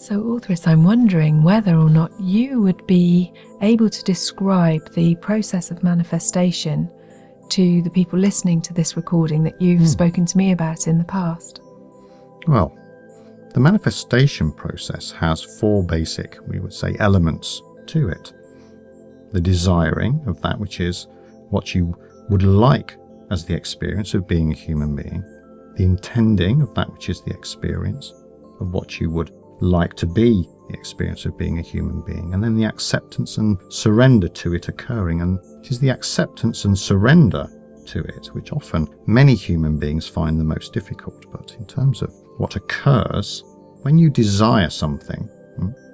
So, Altheris, I'm wondering whether or not you would be able to describe the process of manifestation to the people listening to this recording that you've spoken to me about in the past. Well, the manifestation process has 4 basic, we would say, elements to it. The desiring of that which is what you would like as the experience of being a human being. The intending of that which is the experience of what you would like to be the experience of being a human being. And then the acceptance and surrender to it occurring. And it is the acceptance and surrender to it which often many human beings find the most difficult. But in terms of what occurs when you desire something,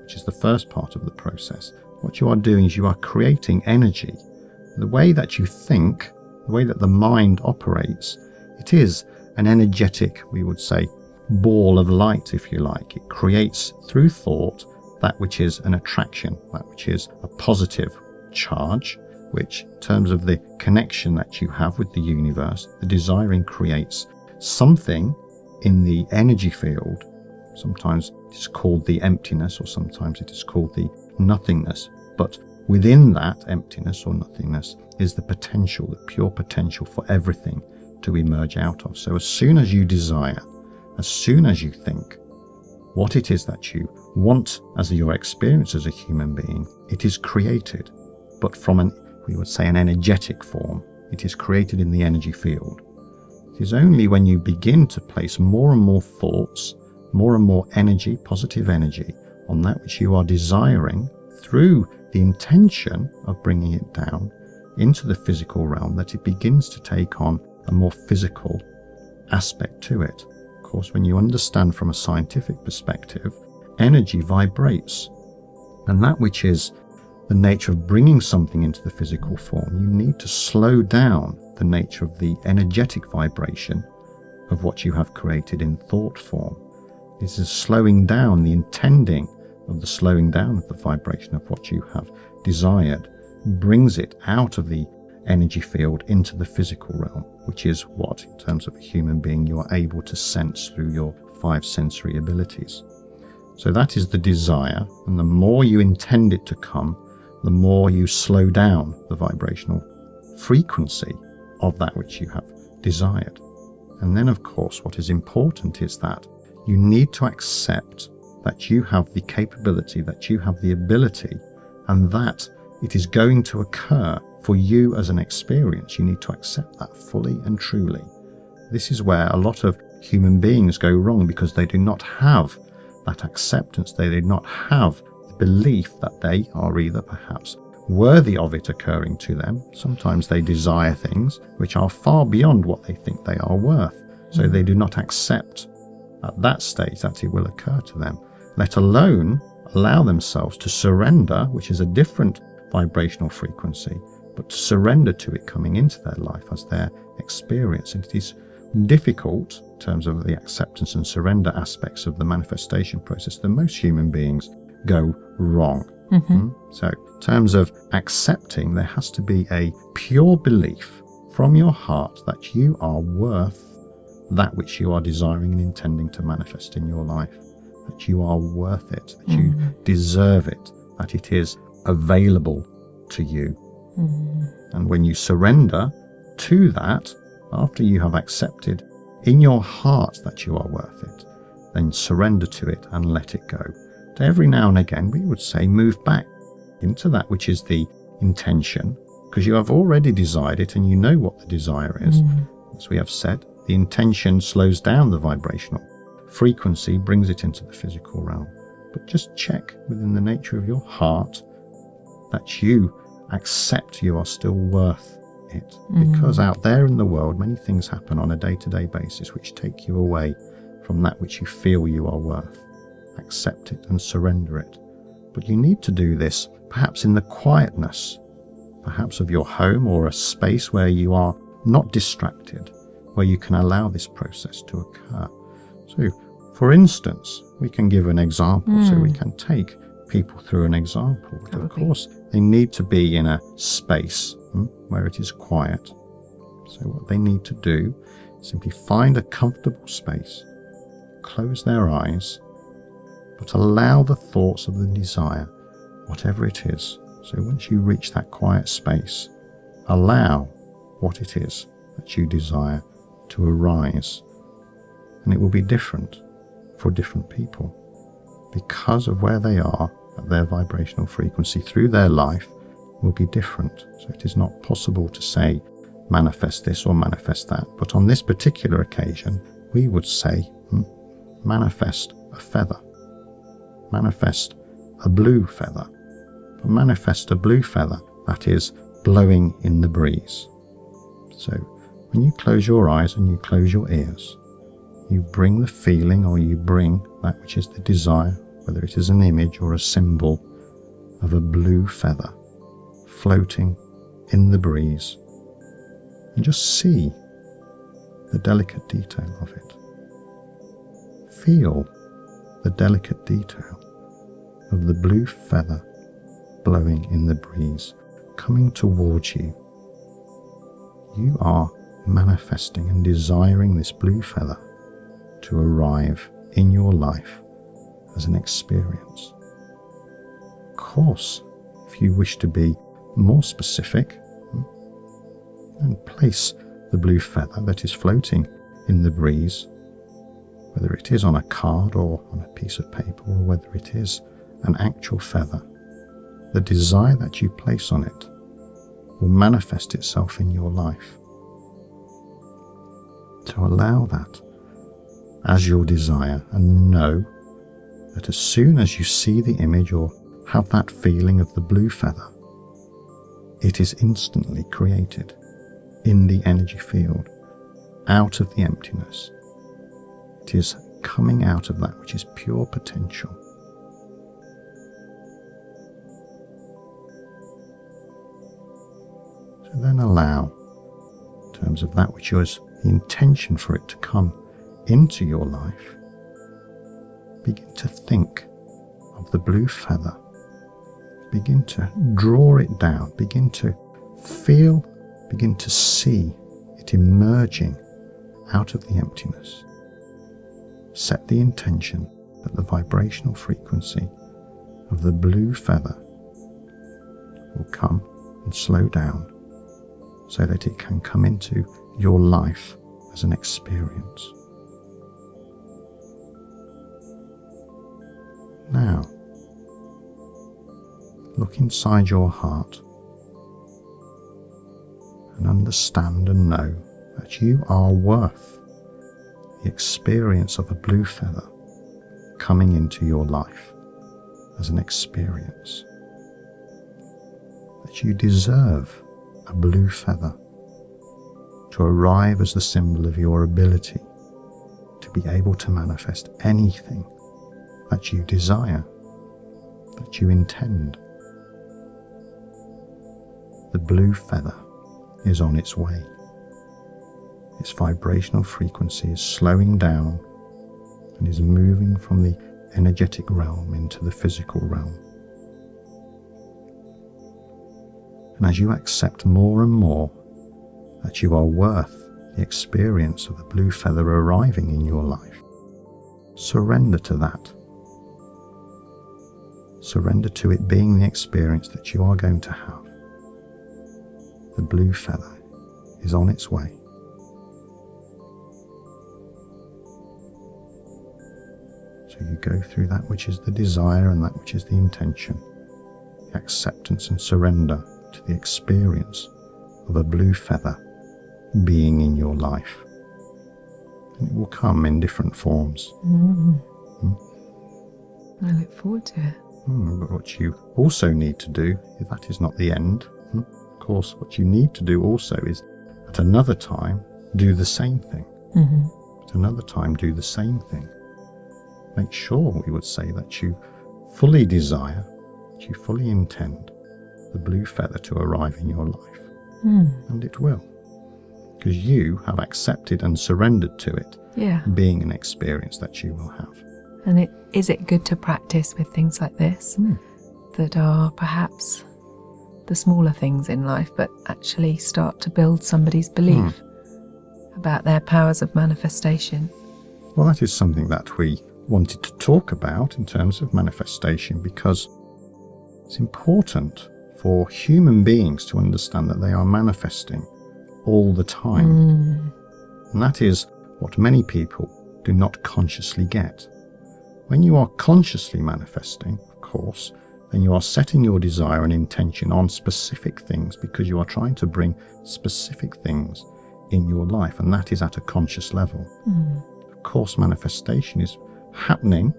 which is the first part of the process, what you are doing is you are creating energy. The way that you think, the way that the mind operates, it is an energetic, we would say, ball of light, if you like. It creates through thought that which is an attraction, that which is a positive charge, which in terms of the connection that you have with the universe, the desiring creates something in the energy field. Sometimes it is called the emptiness, or sometimes it is called the nothingness. But within that emptiness or nothingness is the potential, the pure potential for everything to emerge out of. So as soon as you desire, as soon as you think what it is that you want as your experience as a human being, it is created, but from we would say an energetic form. It is created in the energy field. It is only when you begin to place more and more thoughts, more and more energy, positive energy, on that which you are desiring through the intention of bringing it down into the physical realm, that it begins to take on a more physical aspect to it. Of course, when you understand from a scientific perspective, energy vibrates, and that which is the nature of bringing something into the physical form, you need to slow down the nature of the energetic vibration of what you have created in thought form. This is slowing down, the intending of the slowing down of the vibration of what you have desired, brings it out of the energy field into the physical realm, which is what, in terms of a human being, you are able to sense through your 5 sensory abilities. So that is the desire, and the more you intend it to come, the more you slow down the vibrational frequency of that which you have desired. And then, of course, what is important is that you need to accept that you have the capability, that you have the ability, and that it is going to occur for you as an experience. You need to accept that fully and truly. This is where a lot of human beings go wrong, because they do not have that acceptance. They do not have the belief that they are either perhaps worthy of it occurring to them. Sometimes they desire things which are far beyond what they think they are worth. So they do not accept at that stage that it will occur to them, let alone allow themselves to surrender, which is a different vibrational frequency, but to surrender to it coming into their life as their experience. And it is difficult in terms of the acceptance and surrender aspects of the manifestation process that most human beings go wrong. So in terms of accepting, there has to be a pure belief from your heart that you are worth that which you are desiring and intending to manifest in your life, that you are worth it, that you deserve it, that it is available to you. And when you surrender to that, after you have accepted in your heart that you are worth it, then surrender to it and let it go. So every now and again, we would say, move back into that which is the intention, because you have already desired it and you know what the desire is. As we have said, the intention slows down the vibrational frequency, brings it into the physical realm. But just check within the nature of your heart that you accept you are still worth it. Because out there in the world, many things happen on a day-to-day basis which take you away from that which you feel you are worth. Accept it and surrender it. But you need to do this perhaps in the quietness, perhaps of your home, or a space where you are not distracted, where you can allow this process to occur. So, for instance, we can give an example. So we can take people through an example. But of course, they need to be in a space where it is quiet. So what they need to do is simply find a comfortable space, close their eyes, but allow the thoughts of the desire, whatever it is. So once you reach that quiet space, allow what it is that you desire to arise. And it will be different for different people because of where they are at their vibrational frequency through their life will be different. So it is not possible to say manifest this or manifest that. But on this particular occasion, we would say manifest a feather. Manifest a blue feather. But manifest a blue feather that is blowing in the breeze. So when you close your eyes and you close your ears, you bring the feeling, or you bring that which is the desire, whether it is an image or a symbol of a blue feather floating in the breeze, and just see the delicate detail of it. Feel the delicate detail of the blue feather blowing in the breeze, coming towards you. You are manifesting and desiring this blue feather to arrive in your life as an experience. Of course, if you wish to be more specific, and place the blue feather that is floating in the breeze, whether it is on a card or on a piece of paper, or whether it is an actual feather, the desire that you place on it will manifest itself in your life. To allow that as your desire, and know that as soon as you see the image or have that feeling of the blue feather, it is instantly created in the energy field, out of the emptiness. It is coming out of that which is pure potential. So then allow, in terms of that which is the intention for it to come into your life, begin to think of the blue feather. Begin to draw it down. Begin to feel, begin to see it emerging out of the emptiness. Set the intention that the vibrational frequency of the blue feather will come and slow down so that it can come into your life as an experience. Now, look inside your heart and understand and know that you are worth the experience of a blue feather coming into your life as an experience. That you deserve a blue feather to arrive as the symbol of your ability to be able to manifest anything that you desire, that you intend. The blue feather is on its way. Its vibrational frequency is slowing down and is moving from the energetic realm into the physical realm. And as you accept more and more that you are worth the experience of the blue feather arriving in your life, surrender to that. Surrender to it being the experience that you are going to have. The blue feather is on its way. So you go through that which is the desire and that which is the intention, the acceptance and surrender to the experience of a blue feather being in your life. And it will come in different forms. I look forward to it. But what you also need to do, if that is not the end, of course, what you need to do also is at another time do the same thing. At another time do the same thing. Make sure, we would say, that you fully desire, that you fully intend the blue feather to arrive in your life. And it will. Because you have accepted and surrendered to it being an experience that you will have. And is it good to practice with things like this that are perhaps the smaller things in life, but actually start to build somebody's belief about their powers of manifestation? Well, that is something that we wanted to talk about in terms of manifestation, because it's important for human beings to understand that they are manifesting all the time. And that is what many people do not consciously get. When you are consciously manifesting, of course, then you are setting your desire and intention on specific things, because you are trying to bring specific things in your life, and that is at a conscious level. Of course, manifestation is happening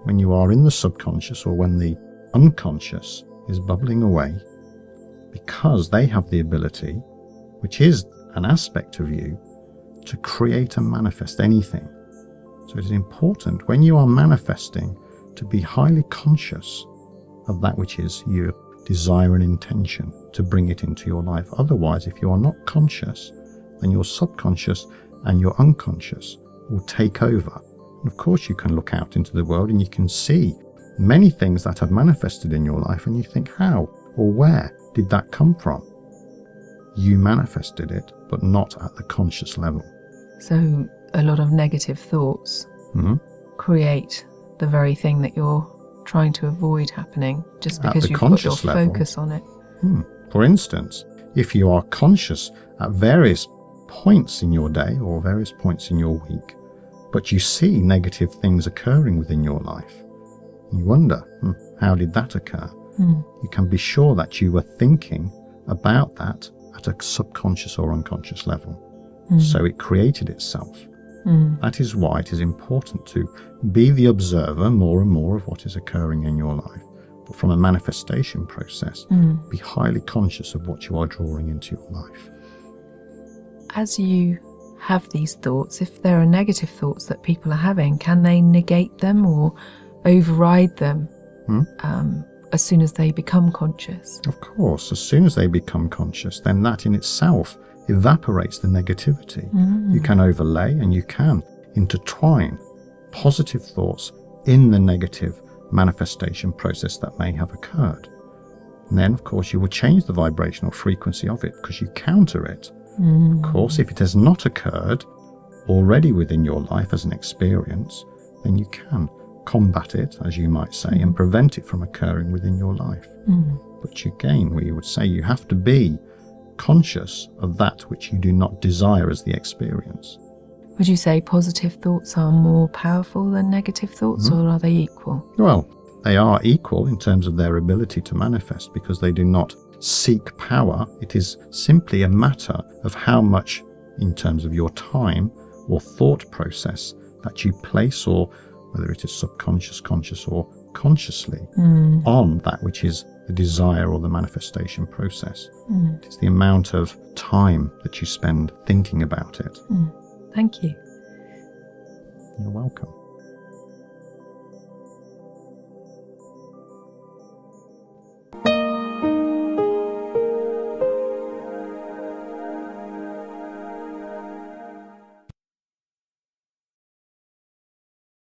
when you are in the subconscious, or when the unconscious is bubbling away, because they have the ability, which is an aspect of you, to create and manifest anything. So it is important when you are manifesting to be highly conscious of that which is your desire and intention, to bring it into your life. Otherwise, if you are not conscious, then your subconscious and your unconscious will take over. And of course, you can look out into the world and you can see many things that have manifested in your life, and you think, how or where did that come from? You manifested it, but not at the conscious level. So a lot of negative thoughts create the very thing that you're trying to avoid happening, just because you've got your focus on it. For instance, if you are conscious at various points in your day or various points in your week, but you see negative things occurring within your life, you wonder, how did that occur? You can be sure that you were thinking about that at a subconscious or unconscious level. So it created itself. That is why it is important to be the observer more and more of what is occurring in your life. But from a manifestation process, be highly conscious of what you are drawing into your life. As you have these thoughts, if there are negative thoughts that people are having, can they negate them or override them as soon as they become conscious? Of course, as soon as they become conscious, then that in itself evaporates the negativity. You can overlay and you can intertwine positive thoughts in the negative manifestation process that may have occurred. And then, of course, you will change the vibrational frequency of it, because you counter it. Of course, if it has not occurred already within your life as an experience, then you can combat it, as you might say, and prevent it from occurring within your life. But again, we would say you have to be conscious of that which you do not desire as the experience. Would you say positive thoughts are more powerful than negative thoughts, or are they equal? Well, they are equal in terms of their ability to manifest, because they do not seek power. It is simply a matter of how much, in terms of your time or thought process, that you place, or whether it is subconscious, conscious, or consciously, on that which is the desire or the manifestation process. It is the amount of time that you spend thinking about it. Thank you. You're welcome.